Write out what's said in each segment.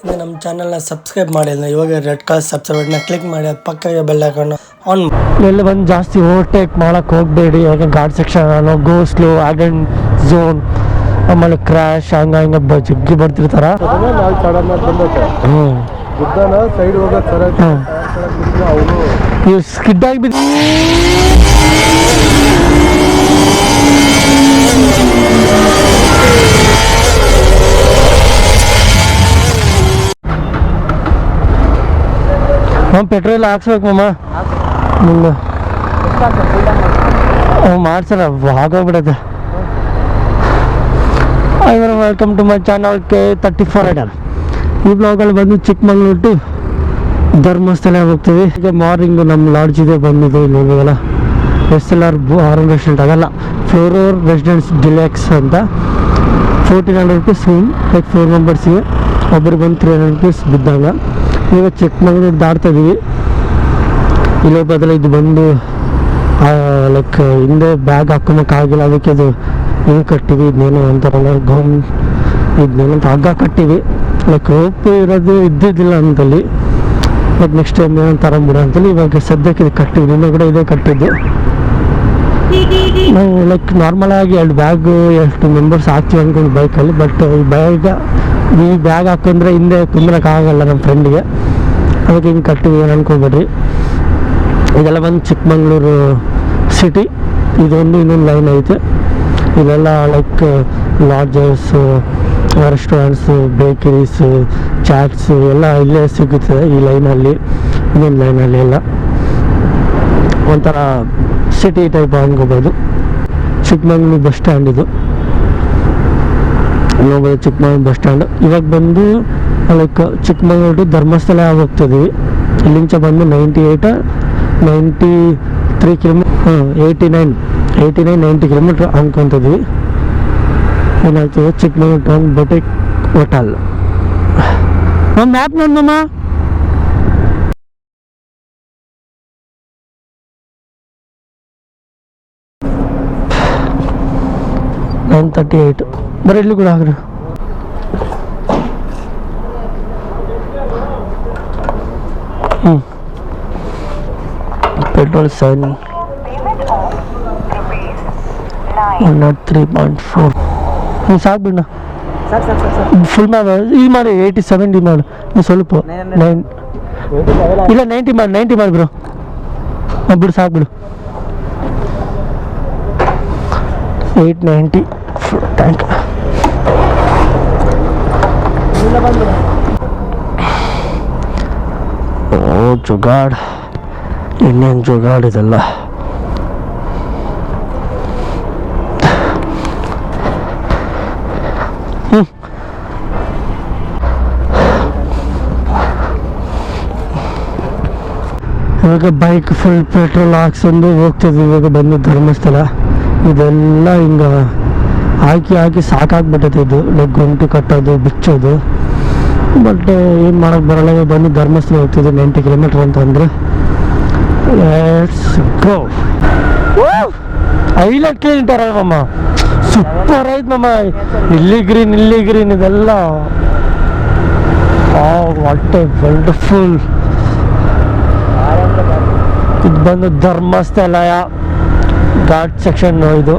ನಮ್ಮ ಚಾನಲ್ನ ಸಬ್ಸ್ಕ್ರೈಬ್ ಮಾಡಿಲ್ಲ ಇವಾಗ ರೆಡ್ ಕಲರ್ ಸಬ್ಸ್ಕ್ರೈಬ್ನ ಕ್ಲಿಕ್ ಮಾಡಿ ಅದು ಪಕ್ಕಕ್ಕೆ ಬೆಲ್ ಐಕಾನ್ ಆನ್ ಎಲ್ಲ ಬಂದು ಜಾಸ್ತಿ ಓವರ್ಟೇಕ್ ಮಾಡೋಕ್ಕೆ ಹೋಗಬೇಡಿ. ಯಾಕೆ guard section go slow and zone ಆಮೇಲೆ ಕ್ರ್ಯಾಶ್ ಹಂಗೆ ಜಗ್ಗಿ ಬರ್ತಿರ್ತಾರ. ಇವು ಸ್ಕಿಡ್ ಆಗಿ ಬಿದ್ದು ಪೆಟ್ರೋಲ್ ಹಾಕ್ಸ್ಬೇಕು ಮಮ್ಮ ಮುಂದೆ ಮಾಡ್ಸಲ್ಲ ಆಗೋಗ್ಬಿಡತ್ತೆ. Welcome to my channel K34 Idol. ಈ ಬ್ಲಾಗಲ್ಲಿ ಬಂದು ಚಿಕ್ಕಮಂಗ್ಳೂರು ಟು ಧರ್ಮಸ್ಥಳ ಹೋಗ್ತೀವಿ. ಈಗ ಮಾರ್ನಿಂಗ್ ನಮ್ಮ ಲಾಡ್ಜ್ ಇದೆ ಬಂದಿದೆ ಇಲ್ಲಿಗೆಲ್ಲ SLR ಆರಂ ರೆಸ್ಟೋರೆಂಟ್ ಅದಲ್ಲ ಫ್ಲೋರೋರ್ ರೆಸಿಡೆನ್ಸ್ ಡಿಲೆಕ್ಸ್ ಅಂತ 1400 rupees ರೂಮ್ ಲೈಕ್ 4 ಮೆಂಬರ್ಸಿಗೆ ಒಬ್ಬರು ಬಂದು 300 rupees ಬಿದ್ದಾಗ. ಈಗ ಚಿಕ್ಕಮಂಗ್ಳೂರು ದಾಟ್ತಾ ಇದೀವಿ. ಇಲ್ಲೇ ಬದಲು ಇದು ಬಂದು ಲೈಕ್ ಹಿಂದೆ ಬ್ಯಾಗ್ ಹಾಕೊಂಬಕ್ಕಾಗಿಲ್ಲ, ಅದಕ್ಕೆ ಅದು ಇದು ಕಟ್ಟಿವಿ. ಇದನ್ನೇನೋ ಅಂತಾರಲ್ಲ ಇದನ್ನೇನಂತ ಹಗ್ಗ ಕಟ್ಟಿವಿ. ಲೈಕ್ ರೋಪ್ ಇರೋದು ಇದ್ದಿದ್ದಿಲ್ಲ ಅಂತಲ್ಲಿ, ಲೈಕ್ ನೆಕ್ಸ್ಟ್ ಟೈಮ್ ಏನೋ ತಗೊಂಬಿಡ ಅಂತಲ್ಲಿ ಇವಾಗ ಸದ್ಯಕ್ಕೆ ಇದು ಕಟ್ಟಿವಿ. ಇನ್ನೂ ಕೂಡ ಇದೇ ಕಟ್ಟಿದ್ದು. ನಾವು ಲೈಕ್ ನಾರ್ಮಲಾಗಿ 2 ಬ್ಯಾಗು 2 ಮೆಂಬರ್ಸ್ ಹಾಕ್ತೀವಿ ಅಂದ್ಕೊಂಡು ಬೈಕಲ್ಲಿ. ಬಟ್ ಈ ಬ್ಯಾಗ್ ಹಾಕೊಂಡ್ರೆ ಹಿಂದೆ ಕುಂದ್ರಕ್ಕಾಗಲ್ಲ ನಮ್ಮ ಫ್ರೆಂಡಿಗೆ, ಅದಕ್ಕೆ ಹಿಂಗೆ ಕಟ್ಟಿವಿ ಏನು ಅನ್ಕೋಬೇಡ್ರಿ. ಇದೆಲ್ಲ ಬಂದು ಚಿಕ್ಕಮಂಗ್ಳೂರು ಸಿಟಿ. ಇದೊಂದು ಇನ್ನೊಂದು ಲೈನ್ ಐತೆ. ಇದೆಲ್ಲ like lodges, restaurants, bakeries, chats ಎಲ್ಲ ಇಲ್ಲೇ ಸಿಗುತ್ತದೆ ಈ ಲೈನಲ್ಲಿ. ಇನ್ನೊಂದು ಲೈನಲ್ಲಿ ಎಲ್ಲ ಒಂಥರ ಸಿಟಿ ಟೈಪ್ ಅನ್ಕೋಬೋದು. ಚಿಕ್ಕಮಂಗ್ಳೂರು ಬಸ್ ಸ್ಟ್ಯಾಂಡ್ ಇದು ನೋಡ್ಬೋದು. Chikkamagaluru bus stand. ಇವಾಗ ಬಂದು ಲೈಕ್ ಚಿಕ್ಕಮಂಗ್ಳೂರು ಟು ಧರ್ಮಸ್ಥಳ ಹೋಗ್ತಿದ್ದೀವಿ. ಇಲ್ಲಿಂಚ ಬಂದು 93 ಕಿಲೋಮೀಟರ್ 89-90 ಕಿಲೋಮೀಟ್ರ್ ಅನ್ಕೊತಿದ್ವಿ. ಏನಾಗ್ತದೆ Chikkamagaluru town boutique hotel. Map ನೋಡಮ್ಮ. ಬರೀ ಇಲ್ಲಿ ಕೂಡ ಆಗ್ರಿ. ಪೆಟ್ರೋಲ್ 103.4 ಸಾಕು ಬಿಡ. ಫುಲ್ ಇದು ಮಾಡಿ 87 ಮಾಡಿ ಸ್ವಲ್ಪ 9 ಇಲ್ಲ 90 ಮಾಡಿ ಬ್ರೋ. ಬಿಡು ಸಾಕು ಬಿಡು. 890 ಟ್ಯಾಂಕ್. ಓ ಜುಗಾಡ್, ಇನ್ನೇನು ಜುಗಾಡ್ ಇದೆಲ್ಲ. ಇವಾಗ ಬೈಕ್ ಫುಲ್ ಪೆಟ್ರೋಲ್ ಹಾಕ್ಸ್ಕೊಂಡು ಹೋಗ್ತಿದ್ವಿ. ಇವಾಗ ಬಂದು ಧರ್ಮಸ್ಥಳ. ಇದೆಲ್ಲ ಹಿಂಗೆ ಹಾಕಿ ಸಾಕಾಗ್ಬಿಟ್ಟೈತೆ. ಇದು ಲೈಕ್ ಗಂಟು ಕಟ್ಟೋದು ಬಿಚ್ಚೋದು. ಬಟ್ ಏನು ಮಾಡೋಕ್ಕೆ ಬರೋಲ್ಲ. ಬಂದು ಧರ್ಮಸ್ಥಳ ಹೋಗ್ತಿದ್ವಿ 90 ಕಿಲೋಮೀಟ್ರ್ ಅಂತಂದರೆ. Let's go. ಐಲೈಟ್ ಕ್ಲೀನ್ ಮಮ್ಮ ಸೂಪರ್ ಐತೆ ಮಮ್ಮ. ಇಲ್ಲಿ ಗ್ರೀನ್ ಇದೆಲ್ಲ ವಾಟ್ ಎ ವಂಡರ್ಫುಲ್. ಇದು ಬಂದು ಧರ್ಮಸ್ಥಳ ಘಾಟ್ ಸೆಕ್ಷನ್. ಇದು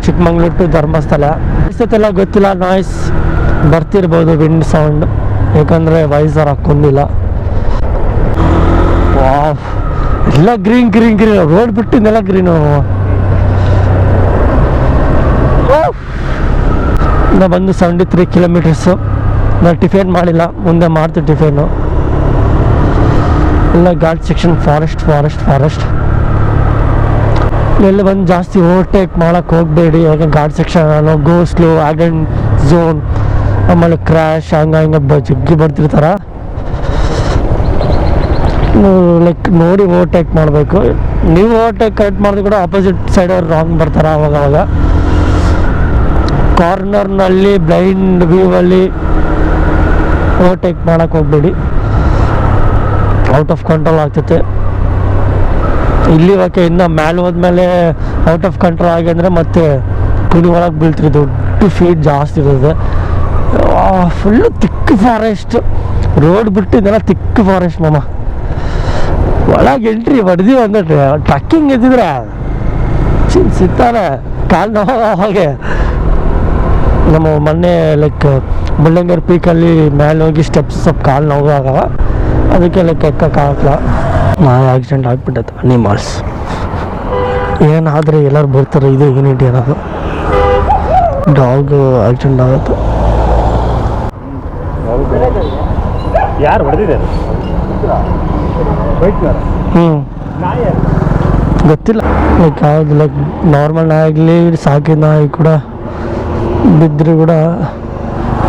ಚಿಕ್ಕಮಂಗ್ಳೂರು ಟು ಧರ್ಮಸ್ಥಳ. ಇಷ್ಟೊತ್ತೆಲ್ಲ ಗೊತ್ತಿಲ್ಲ, ನಾಯ್ಸ್ ಬರ್ತಿರ್ಬೋದು, ವಿಂಡ್ ಸೌಂಡ್, ಯಾಕಂದರೆ ವೈಸರ್ ಹಾಕೊಂಡಿಲ್ಲ. ವಾವ್, ಎಲ್ಲ ಗ್ರೀನ್ ರೋಡ್ ಬಿಟ್ಟಿದ್ದೆಲ್ಲ ಗ್ರೀನು. ನಾ ಬಂದು 73 ಕಿಲೋಮೀಟರ್ಸು. ನಾನು ಟಿಫಿನ್ ಮಾಡಿಲ್ಲ, ಮುಂದೆ ಮಾಡ್ತೀವಿ ಟಿಫಿನು. ಎಲ್ಲ ಘಾಟ್ ಸೆಕ್ಷನ್, ಫಾರೆಸ್ಟ್. ಎಲ್ಲ ಬಂದು ಜಾಸ್ತಿ ಓವರ್ಟೇಕ್ ಮಾಡೋಕ್ಕೆ ಹೋಗಬೇಡಿ. ಯಾಕೆ ghat section go slow and zone ಆಮೇಲೆ ಕ್ರ್ಯಾಶ್ ಹಂಗೆ ಜಗ್ಗಿ ಬರ್ತಿರ್ತಾರ. ಲೈಕ್ ನೋಡಿ ಓವರ್ಟೇಕ್ ಮಾಡಬೇಕು. ನೀವು ಓವರ್ಟೇಕ್ ಕರೆಕ್ಟ್ ಮಾಡಿದ್ರೆ ಕೂಡ ಆಪೋಸಿಟ್ ಸೈಡ್ ಅವ್ರು ರಾಂಗ್ ಬರ್ತಾರೆ ಅವಾಗ. ಕಾರ್ನರ್ನಲ್ಲಿ ಬ್ಲೈಂಡ್ ವ್ಯೂವಲ್ಲಿ ಓವರ್ಟೇಕ್ ಮಾಡೋಕ್ಕೆ ಹೋಗಬೇಡಿ, ಔಟ್ ಆಫ್ ಕಂಟ್ರೋಲ್ ಆಗ್ತೈತೆ. ಇಲ್ಲಿ ಓಕೆ, ಇನ್ನು ಮೇಲೆ ಹೋದ್ಮೇಲೆ ಔಟ್ ಆಫ್ ಕಂಟ್ರೋಲ್ ಆಗಿ ಅಂದರೆ ಮತ್ತೆ ಕುಡಿ ಒಳಗೆ ಬೀಳ್ತಿರೋದು. 2 ಫೀಟ್ ಜಾಸ್ತಿ ಇರ್ತದೆ. ಫುಲ್ಲು ತಿಕ್ ಫಾರೆಸ್ಟ್. ರೋಡ್ ಬಿಟ್ಟು ಇದೆಲ್ಲ ತಿಕ್ಕ ಫಾರೆಸ್ಟ್ ಮಾಮ. ಒಳಗೆ ಎಂಟ್ರಿ ಹೊಡೆದಿವಿ ಅಂದ್ರೆ ಟ್ರಕ್ಕಿಂಗ್ ಎದ್ದಿದ್ರೆ ಸಿಗ್ತಾರೆ ಕಾಲು ನೋವು. ಹಾಗೆ ನಮ್ಮ ಮೊನ್ನೆ ಲೈಕ್ ಮುಳ್ಳಂಗೇರಿ ಪೀಕಲ್ಲಿ ಮೇಲೆ ಹೋಗಿ ಸ್ಟೆಪ್ಸ್ ಸ್ವಲ್ಪ ಕಾಲು ನೋವು ಆಗವ, ಅದಕ್ಕೆ ಲೈಕ್ ಎಕ್ಕೋಕ್ಕಾಗಲ್ಲ. ಆಕ್ಸಿಡೆಂಟ್ ಆಗ್ಬಿಟ್ಟೈತೆ ಅನಿಮಲ್ಸ್. ಏನಾದರೆ ಎಲ್ಲರೂ ಬರ್ತಾರೆ, ಇದು ಯೂನಿಟಿ ಅನ್ನೋದು. ಡಾಗ್ ಆಕ್ಸಿಡೆಂಟ್ ಆಗುತ್ತೆ. ಯಾರು ಹೊಡೆದಿದ್ದಾರೆ? ಗೊತ್ತಿಲ್ಲ. ಲೈಕ್ ಯಾವ್ದು ಲೈಕ್ ನಾರ್ಮಲ್ ನಾಯಿ ಆಗಲಿ ಸಾಕಿದ ನಾಯಿ ಕೂಡ ಬಿದ್ದರೂ ಕೂಡ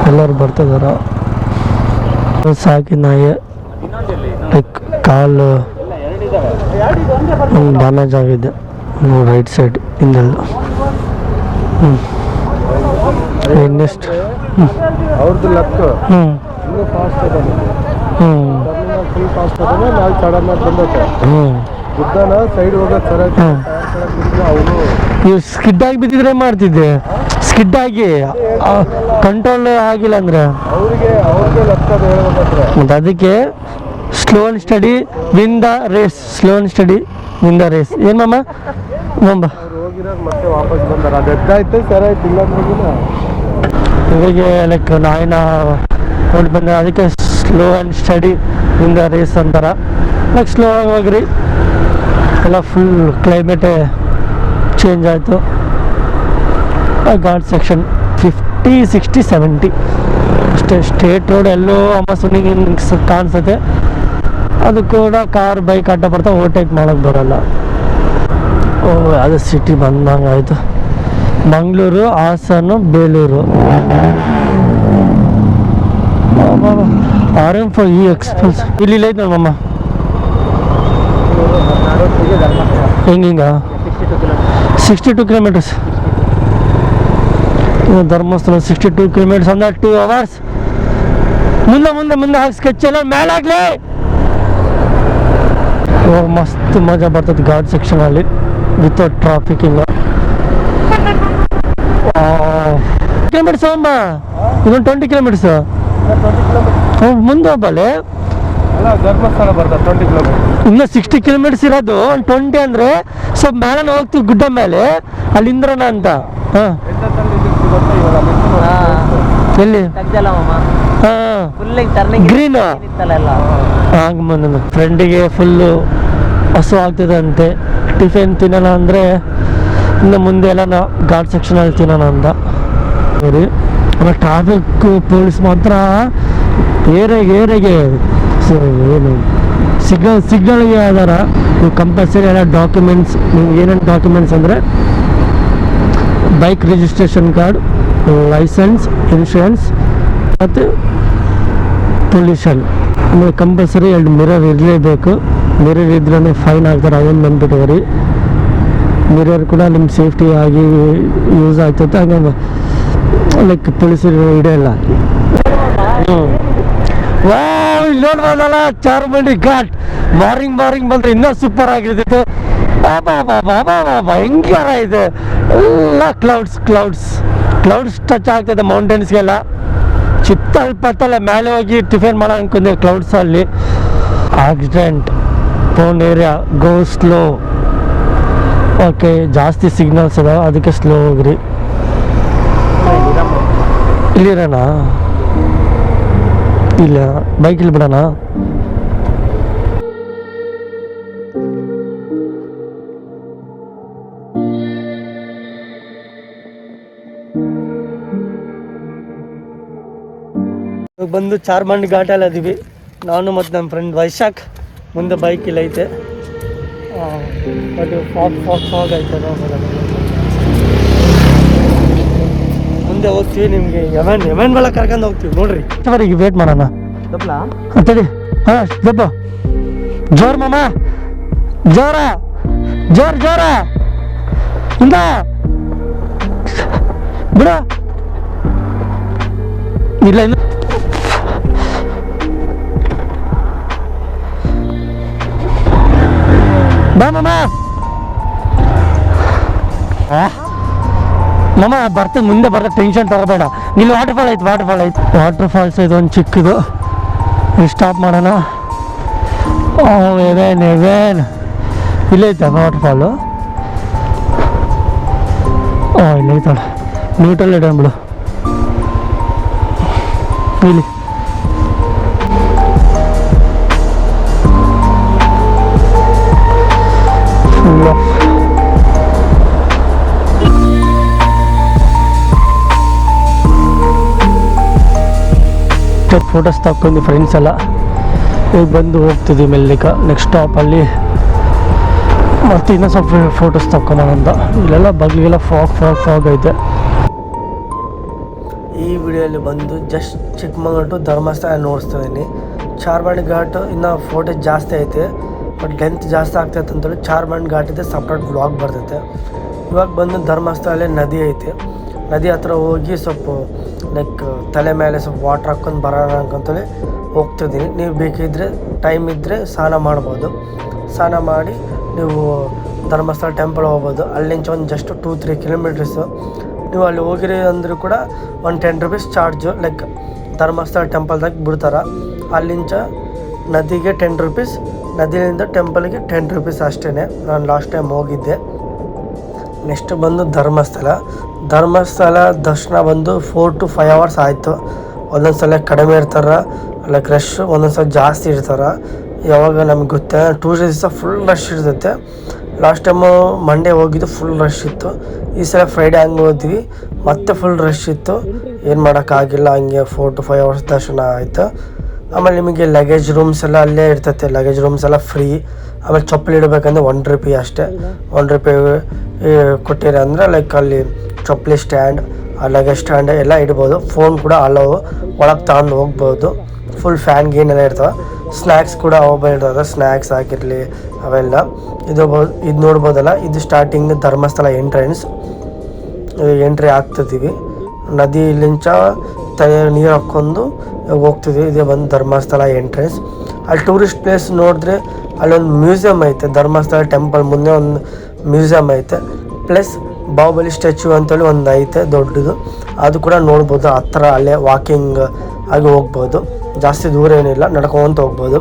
ಎಲ್ಲರೂ ಬರ್ತಿದಾರ. ಸಾಕಿದ ನಾಯಿ ಲೈಕ್ ಕಾಲು ಡ್ಯಾಮೇಜ್ ಆಗಿದೆ ರೈಟ್ ಸೈಡ್ ಹಿಂದೆಲ್ಲ. ನೆಕ್ಸ್ಟ್ ಅವ್ರದ್ದು ಲಕ್ ಇನ್ನೂ ಫಾಸ್ಟ್ ಫುಲ್ ಫಾಸ್ಟ್ ಅದೇ ನಾವು ಸಡನ್ ಆಗಿ ಬಂದೈತೆ. ಬುದ್ಧನ ಸೈಡ್ ಹೋಗೋದು ಸರ ಅವನು ನೀವು ಸ್ಕಿಡ್ ಆಗಿ ಬಿದ್ದಿದ್ರೆ ಮಾಡ್ತಿದ್ದೆ. ಸ್ಕಿಡ್ ಆಗಿ ಕಂಟ್ರೋಲ್ ಆಗಿಲ್ಲ ಅಂದ್ರೆ ಅವ್ರಿಗೆ ಲಕ್ ಅದು ಹೇಳ್ಬೇಕಾದ್ರೆ ಮತ್ತು ಅದಕ್ಕೆ slow and steady win the race. Slow and steady win the race. ಏನು ಮಾಮ ನಂಬ ಅವ್ರು ಹೋಗಿರೋದು ಮತ್ತೆ ವಾಪಸ್ ಬಂದಾರ. ಅದು ಎದ್ದಾಯ್ತು ಸರ ಆಯ್ತು, ಇಲ್ಲಾಂದ್ರೆ ಇವಾಗೆ ಲೈಕ್ ನಾಯಿನ ನೋಡಿ ಬಂದ. ಅದಕ್ಕೆ slow and steady in the race ಅಂತಾರ. ಲೈಕ್ ಸ್ಲೋ ಆಗಿ ಹೋಗ್ರಿ, ಎಲ್ಲ ಫುಲ್ ಕ್ಲೈಮೇಟೇ ಚೇಂಜ್ ಆಯಿತು. ಘಾಟ್ ಸೆಕ್ಷನ್ 50, 60, 70 ಅಷ್ಟೇ. ಸ್ಟೇಟ್ ರೋಡ್ ಎಲ್ಲೋ ಅಮ್ಮಸುನಿಗೆ ಕಾಣಿಸುತ್ತೆ. ಅದು ಕೂಡ ಕಾರ್ ಬೈಕ್ ಅಡ್ಡ ಬರ್ತಾ ಓವರ್ಟೇಕ್ ಮಾಡೋಕ್ಕೆ ಬರೋಲ್ಲ. ಅದು ಸಿಟಿ ಬಂದಂಗೆ ಆಯಿತು. ಮಂಗಳೂರು, ಹಾಸನ, ಬೇಲೂರು. RM4 ಈ ಎಕ್ಸ್ಪ್ರೆಸ್ ಇಲ್ಲಿ ಐತೆ ನೋಡಮ್ಮ. ಹೆಂಗ 62 ಕಿಲೋಮೀಟರ್ಸ್ ಧರ್ಮಸ್ಥಳ. 62 ಕಿಲೋಮೀಟರ್ಸ್ ಅಂದ್ರೆ 2 hours. ಮುಂದೆ ಹಾಕಿ ಸ್ಕೆಚ್ ಎಲ್ಲ ಮೇಲೆ ಆಗ್ಲಿ. ಮಸ್ತ್ ಮಜಾ ಬರ್ತದೆ ಘಾಟ್ ಸೆಕ್ಷನಲ್ಲಿ ವಿತೌಟ್ ಟ್ರಾಫಿಕಿಂಗ್. ಕಿಲೋಮೀಟರ್ಸ್ ಅಮ್ಮ, ಇನ್ನೊಂದು 20 ಕಿಲೋಮೀಟರ್ಸ್ ಮುಂದೆ ಹೋಗಲೆ. ಧರ್ಮಸ್ಥಳ ಬರ್ತದೆ 20 ಕಿಲೋಮೀಟರ್. ಇನ್ನು 60 ಕಿಲೋಮೀಟರ್ಸ್ ಇರೋದು. 20 ಅಂದರೆ ಸ್ವಲ್ಪ ಮೇಲೆ ಹೋಗ್ತೀವಿ ಗುಡ್ಡ ಮೇಲೆ, ಅಲ್ಲಿ ಇಂದ್ರನ ಅಂತ. ಹಾಂ ಎಲ್ಲಿ ಗ್ರೀನ್ ಹಂಗೆ ಬಂದ ಫ್ರೆಂಡಿಗೆ ಫುಲ್ಲು ಹಸು ಆಗ್ತಿದೆ ಅಂತೆ. ಟಿಫಿನ್ ತಿನ್ನೋಣ ಅಂದರೆ ಇನ್ನು ಮುಂದೆ ಎಲ್ಲ ಘಾಟ್ ಸೆಕ್ಷನಲ್ಲಿ ತಿನ್ನೋಣ ಅಂತ. ಸರಿ, ಆಮೇಲೆ ಟ್ರಾಫಿಕ್ ಪೊಲೀಸ್ ಮಾತ್ರ ಏರೆಗೆ ಏನು ಸಿಗ್ನಲ್ಗೆ ಆಧಾರ ನೀವು ಕಂಪಲ್ಸರಿ ಎಲ್ಲ ಡಾಕ್ಯುಮೆಂಟ್ಸ್. ನೀವು ಏನೇನು ಡಾಕ್ಯುಮೆಂಟ್ಸ್ ಅಂದರೆ bike registration card, licence, insurance ಮತ್ತು ಪೊಲ್ಯೂಷನ್. ಆಮೇಲೆ ಕಂಪಲ್ಸರಿ 2 ಮಿರರ್ ಇರಲೇಬೇಕು. ಮಿರರ್ ಇದ್ರೇ ಫೈನ್ ಆಗ್ತಾರೆ. ಅದನ್ನು ಬಂದುಬಿಟ್ಟವ್ರಿ. ಮಿರರ್ ಕೂಡ ನಿಮ್ಮ ಸೇಫ್ಟಿ ಆಗಿ ಯೂಸ್ ಆಗ್ತೈತೆ. ಹಂಗೆ ಲೈಕ್ ಪೊಲೀಸರು ಹಿಡಿಯಲ್ಲ. ಇಲ್ಲಿ ನೋಡ್ಬೋದಲ್ಲ ಚಾರ್ಮಂಡಿ ಘಾಟ್. ಮಾರ್ನಿಂಗ್ ಬಂದ್ರೆ ಇನ್ನೂ ಸೂಪರ್ ಆಗಿರ್ತೈತೆ. ಭಯಂಕರ ಇದೆ. ಎಲ್ಲ ಕ್ಲೌಡ್ಸ್ ಟಚ್ ಆಗ್ತದೆ ಮೌಂಟೇನ್ಸ್ಗೆಲ್ಲ. ಚಿತ್ತಲ್ಪತ್ತಲ್ಲ ಮೇಲೆ ಹೋಗಿ ಟಿಫಿನ್ ಮಾಡೋ ಅನ್ಕೊಂಡೆ ಕ್ಲೌಡ್ಸಲ್ಲಿ. ಆಕ್ಸಿಡೆಂಟ್ ಫೋನ್ ಏರಿಯಾ ಗೋ ಸ್ಲೋ. ಓಕೆ, ಜಾಸ್ತಿ ಸಿಗ್ನಲ್ಸ್ ಅದಾವ, ಅದಕ್ಕೆ ಸ್ಲೋ ಹೋಗ್ರಿ. ಇಲ್ಲಿರೋಣ, ಇಲ್ಲ ಬೈಕಲ್ಲಿ ಬಿಡೋಣ. ಬಂದು ಚಾರ್ಮಂಡಿ ಘಾಟಲ್ಲಿ ಅದೀವಿ ನಾನು ಮತ್ತು ನಮ್ಮ ಫ್ರೆಂಡ್ ವೈಶಾಖ್. ಮುಂದೆ ಬೈಕ್ ಇಲ್ಲ ಐತೆ. ಬಟ್ ಫಾಗ್ ಐತೆ. ಮುಂದೆ ಹೋಗ್ತೀವಿ. ನಿಮಗೆ ಯಮನ್ ಬೆಳ ಕರ್ಕೊಂಡು ಹೋಗ್ತೀವಿ ನೋಡ್ರಿ. ಈಗ ವೇಟ್ ಮಾಡೋಣ. ಅಂತೇಳಿ ಹಾಂ ದಬ್ಬ ಜೋರ್ ಮಾಮ, ಜೋರ ಇಂದ ಬಿಡ. ಇಲ್ಲ ಇನ್ನು ಬಾ ಮಾಮ. ಮಾಮ ಬರ್ತದೆ, ಮುಂದೆ ಬರ್ತದೆ, ಟೆನ್ಷನ್ ತಗೋಬೇಡ. ಇಲ್ಲಿ ವಾಟರ್ ಫಾಲ್ಸ್ ಇದು ಒಂದು ಚಿಕ್ಕದು. ಸ್ಟಾಪ್ ಮಾಡೋಣ. ಎವೇನ್ ಇಲ್ಲೈತೆ ವಾಟರ್ ಫಾಲು. ಇಲ್ಲೈತಳ ನ್ಯೂಟ್ರಲ್ ಇಡೋಣ ಬಿಡು ಇಲ್ಲಿ. ಫೋಟೋಸ್ ತಗೊಂಡು ಫ್ರೆಂಡ್ಸ್ ಎಲ್ಲ ಈಗ ಬಂದು ಹೋಗ್ತಿದ್ವಿ ಮೆಲ್ಲಿಕ. ನೆಕ್ಸ್ಟ್ ಸ್ಟಾಪಲ್ಲಿ ಮತ್ತು ಇನ್ನೂ ಸ್ವಲ್ಪ ಫೋಟೋಸ್ ತಗೊಂಬಂತ. ಇಲ್ಲೆಲ್ಲ ಬಗ್ಲಿಗೆಲ್ಲ ಫಾಗ್ ಐತೆ. ಈ ವಿಡಿಯೋಲಿ ಬಂದು ಜಸ್ಟ್ ಚಿಕ್ಕಮಗಳೂರು ಟು ಧರ್ಮಸ್ಥಳ ನೋಡಿಸ್ತಾ ಇದ್ದೀನಿ. ಚಾರ್ಮಾಡಿ ಘಾಟ್ ಇನ್ನೂ ಫೋಟೋ ಜಾಸ್ತಿ ಐತೆ, ಬಟ್ ಲೆಂತ್ ಜಾಸ್ತಿ ಆಗ್ತೈತೆ ಅಂತೇಳಿ ಚಾರ್ಮಾಡಿ ಘಾಟಿದೆ ಸಪ್ರೇಟ್ ವ್ಲಾಗ್ ಬರ್ತೈತೆ. ಇವಾಗ ಬಂದು ಧರ್ಮಸ್ಥಳಲ್ಲೇ ನದಿ ಐತೆ. ನದಿ ಹತ್ರ ಹೋಗಿ ಸ್ವಲ್ಪ ಲೈಕ್ ತಲೆ ಮೇಲೆ ಸ್ವಲ್ಪ ವಾಟ್ರ್ ಹಾಕ್ಕೊಂಡು ಬರೋಣ ಅಂತೇಳಿ ಹೋಗ್ತಿದ್ದೀನಿ. ನೀವು ಬೇಕಿದ್ದರೆ ಟೈಮ್ ಇದ್ದರೆ ಸ್ನಾನ ಮಾಡ್ಬೋದು. ಸ್ನಾನ ಮಾಡಿ ನೀವು ಧರ್ಮಸ್ಥಳ ಟೆಂಪಲ್ ಹೋಗ್ಬೋದು. ಅಲ್ಲಿಂದ ಒಂದು ಜಸ್ಟ್ 2-3 ಕಿಲೋಮೀಟರ್ಸು. ನೀವು ಅಲ್ಲಿ ಹೋಗಿರಿ ಅಂದರೂ ಕೂಡ ಒಂದು 10 ರೂಪೀಸ್ ಚಾರ್ಜು. ಲೈಕ್ ಧರ್ಮಸ್ಥಳ ಟೆಂಪಲ್ದಾಗ ಬಿಡ್ತಾರೆ. ಅಲ್ಲಿಂದ ನದಿಗೆ 10 ರೂಪೀಸ್, ನದಿಯಿಂದ ಟೆಂಪಲ್ಗೆ 10 ರೂಪೀಸ್ ಅಷ್ಟೇ. ನಾನು ಲಾಸ್ಟ್ ಟೈಮ್ ಹೋಗಿದ್ದೆ. ನೆಕ್ಸ್ಟ್ ಬಂದು ಧರ್ಮಸ್ಥಳ ದರ್ಶನ ಬಂದು 4 to 5 hours ಆಯಿತು. ಒಂದೊಂದು ಸಲ ಕಡಿಮೆ ಇರ್ತಾರೆ, ಲೈಕ್ ರಶ್ ಒಂದೊಂದು ಸಲ ಜಾಸ್ತಿ ಇರ್ತಾರೆ. ಯಾವಾಗ ನಮ್ಗೆ ಗೊತ್ತೆ, ಟ್ಯೂಸ್ಡೇ ದಿವಸ ಫುಲ್ ರಶ್ ಇರ್ತೈತೆ. ಲಾಸ್ಟ್ ಟೈಮು ಮಂಡೇ ಹೋಗಿದ್ದು ಫುಲ್ ರಶ್ ಇತ್ತು. ಈ ಸಲ ಫ್ರೈಡೇ ಹಂಗೆ ಹೋದ್ವಿ, ಮತ್ತೆ ಫುಲ್ ರಶ್ ಇತ್ತು. ಏನು ಮಾಡೋಕ್ಕಾಗಿಲ್ಲ, ಹಂಗೆ 4 to 5 hours ದರ್ಶನ ಆಯಿತು. ಆಮೇಲೆ ನಿಮಗೆ ಲಗೇಜ್ ರೂಮ್ಸ್ ಎಲ್ಲ ಅಲ್ಲೇ ಇರ್ತೈತೆ. ಲಗೇಜ್ ರೂಮ್ಸ್ ಎಲ್ಲ ಫ್ರೀ. ಆಮೇಲೆ ಚಪ್ಪಲಿ ಇಡಬೇಕಂದ್ರೆ 1 ರೂಪಾಯಿ ಅಷ್ಟೇ. 1 ರೂಪಾಯಿ ಕೊಟ್ಟಿರಿ ಅಂದರೆ ಲೈಕ್ ಅಲ್ಲಿ ಚಪ್ಪಲಿ ಸ್ಟ್ಯಾಂಡ್, ಲಗೇಜ್ ಸ್ಟ್ಯಾಂಡ್ ಎಲ್ಲ ಇಡ್ಬೋದು. ಫೋನ್ ಕೂಡ ಅಲೋವು, ಒಳಗೆ ತಗೊಂಡು ಹೋಗ್ಬೋದು. ಫುಲ್ ಫ್ಯಾನ್ ಗೇನೆಲ್ಲ ಇರ್ತವೆ. ಸ್ನ್ಯಾಕ್ಸ್ ಕೂಡ ಇರ್ತದೆ, ಸ್ನ್ಯಾಕ್ಸ್ ಆಗಿರಲಿ ಅವೆಲ್ಲ. ಇದು ನೋಡ್ಬೋದಲ್ಲ, ಇದು ಸ್ಟಾರ್ಟಿಂಗ್ ಧರ್ಮಸ್ಥಳ ಎಂಟ್ರಿ ಆಗ್ತಿದ್ದೀವಿ. ನದಿ ಇಲ್ಲಿಂಚ ನೀರು ಹಾಕ್ಕೊಂಡು ಹೋಗ್ತಿದ್ವಿ. ಇದೇ ಬಂದು ಧರ್ಮಸ್ಥಳ ಎಂಟ್ರೆನ್ಸ್. ಅಲ್ಲಿ ಟೂರಿಸ್ಟ್ ಪ್ಲೇಸ್ ನೋಡಿದ್ರೆ ಅಲ್ಲೊಂದು ಮ್ಯೂಸಿಯಮ್ ಐತೆ. ಧರ್ಮಸ್ಥಳ ಟೆಂಪಲ್ ಮುಂದೆ ಒಂದು ಮ್ಯೂಸಿಯಮ್ ಐತೆ. ಪ್ಲಸ್ ಬಾಹುಬಲಿ ಸ್ಟ್ಯಾಚ್ಯೂ ಅಂತೇಳಿ ಒಂದು ಐತೆ ದೊಡ್ಡದು, ಅದು ಕೂಡ ನೋಡ್ಬೋದು. ಹತ್ರ ಅಲ್ಲೇ ವಾಕಿಂಗ್ ಆಗಿ ಹೋಗ್ಬೋದು. ಜಾಸ್ತಿ ದೂರ ಏನಿಲ್ಲ, ನಡ್ಕೊಂತ ಹೋಗ್ಬೋದು.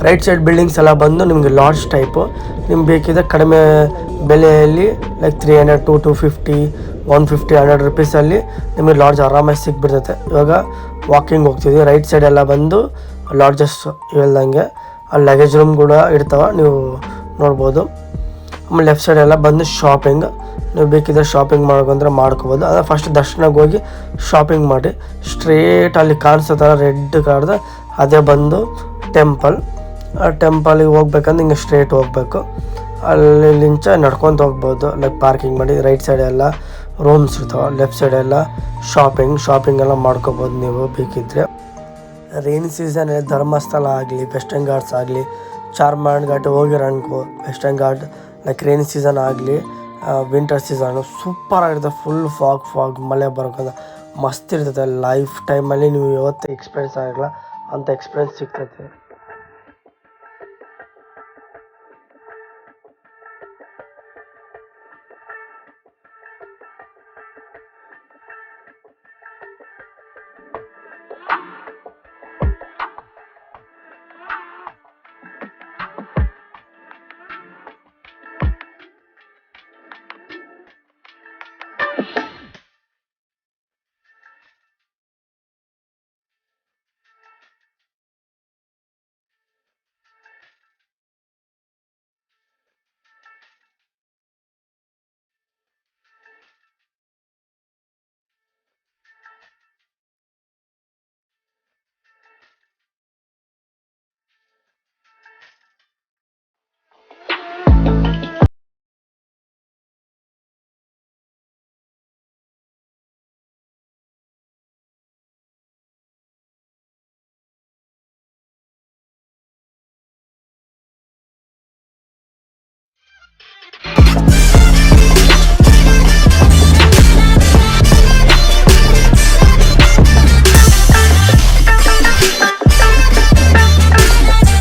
ರೈಟ್ ಸೈಡ್ ಬಿಲ್ಡಿಂಗ್ಸ್ ಎಲ್ಲ ಬಂದು ನಿಮಗೆ ಲಾಡ್ಜ್ ಟೈಪು. ನಿಮ್ಗೆ ಬೇಕಿದ್ರೆ ಕಡಿಮೆ ಬೆಲೆಯಲ್ಲಿ ಲೈಕ್ 300 to 250, 150, 100 ರೂಪೀಸಲ್ಲಿ ನಿಮಗೆ ಲಾಡ್ಜ್ ಆರಾಮಾಗಿ ಸಿಕ್ಬಿಡ್ತೈತೆ. ಇವಾಗ ವಾಕಿಂಗ್ ಹೋಗ್ತಿದ್ವಿ. ರೈಟ್ ಸೈಡ್ ಎಲ್ಲ ಬಂದು ಲಾಡ್ಜಸ್ ಹೇಳ್ದಂಗೆ ಅಲ್ಲಿ ಲಗೇಜ್ ರೂಮ್ ಕೂಡ ಇರ್ತಾವೆ, ನೀವು ನೋಡ್ಬೋದು. ಆಮೇಲೆ ಲೆಫ್ಟ್ ಸೈಡ್ ಎಲ್ಲ ಬಂದು ಶಾಪಿಂಗ್. ನೀವು ಬೇಕಿದ್ರೆ ಶಾಪಿಂಗ್ ಮಾಡ್ಕೊಂಡ್ರೆ ಮಾಡ್ಕೋಬೋದು. ಆದರೆ ಫಸ್ಟ್ ದರ್ಶನಕ್ಕೆ ಹೋಗಿ ಶಾಪಿಂಗ್ ಮಾಡಿ ಸ್ಟ್ರೇಟ್ ಅಲ್ಲಿ ಕಾಣಿಸ್ತಲ್ಲ ರೆಡ್ ಕಾರ್ದ, ಅದೇ ಬಂದು ಟೆಂಪಲ್. ಆ ಟೆಂಪಲಿಗೆ ಹೋಗ್ಬೇಕಂದ್ರೆ ಹಿಂಗೆ ಸ್ಟ್ರೇಟ್ ಹೋಗಬೇಕು. ಅಲ್ಲಿಂಚ ನಡ್ಕೊತ ಹೋಗ್ಬೋದು. ಲೈಕ್ ಪಾರ್ಕಿಂಗ್ ಮಾಡಿ ರೈಟ್ ಸೈಡ್ ಎಲ್ಲ ರೂಮ್ಸ್ ಇರ್ತಾವೆ, ಲೆಫ್ಟ್ ಸೈಡ್ ಎಲ್ಲ ಶಾಪಿಂಗ್ ಎಲ್ಲ ಮಾಡ್ಕೋಬೋದು ನೀವು ಬೇಕಿದ್ದರೆ. ರೈನಿ ಸೀಸನಲ್ಲಿ ಧರ್ಮಸ್ಥಳ ಆಗಲಿ, ವೆಸ್ಟರ್ನ್ ಘಾಟ್ಸ್ ಆಗಲಿ, ಚಾರ್ಮಾಡಿ ಘಾಟ್ ಹೋಗಿರೋ ಅನ್ಕೋ. Western ghat like rainy season ಆಗಲಿ, ವಿಂಟರ್ ಸೀಸನು ಸೂಪರ್ ಆಗಿರುತ್ತೆ. ಫುಲ್ ಫಾಗ್ ಮಳೆ ಬರೋಕೆ ಮಸ್ತ್ ಇರ್ತೈತೆ. ಲೈಫ್ ಟೈಮಲ್ಲಿ ನೀವು ಯಾವತ್ತೂ ಎಕ್ಸ್ಪೀರಿಯನ್ಸ್ ಆಗಿಲ್ಲ ಅಂಥ ಎಕ್ಸ್ಪೀರಿಯನ್ಸ್ ಸಿಗ್ತೈತೆ.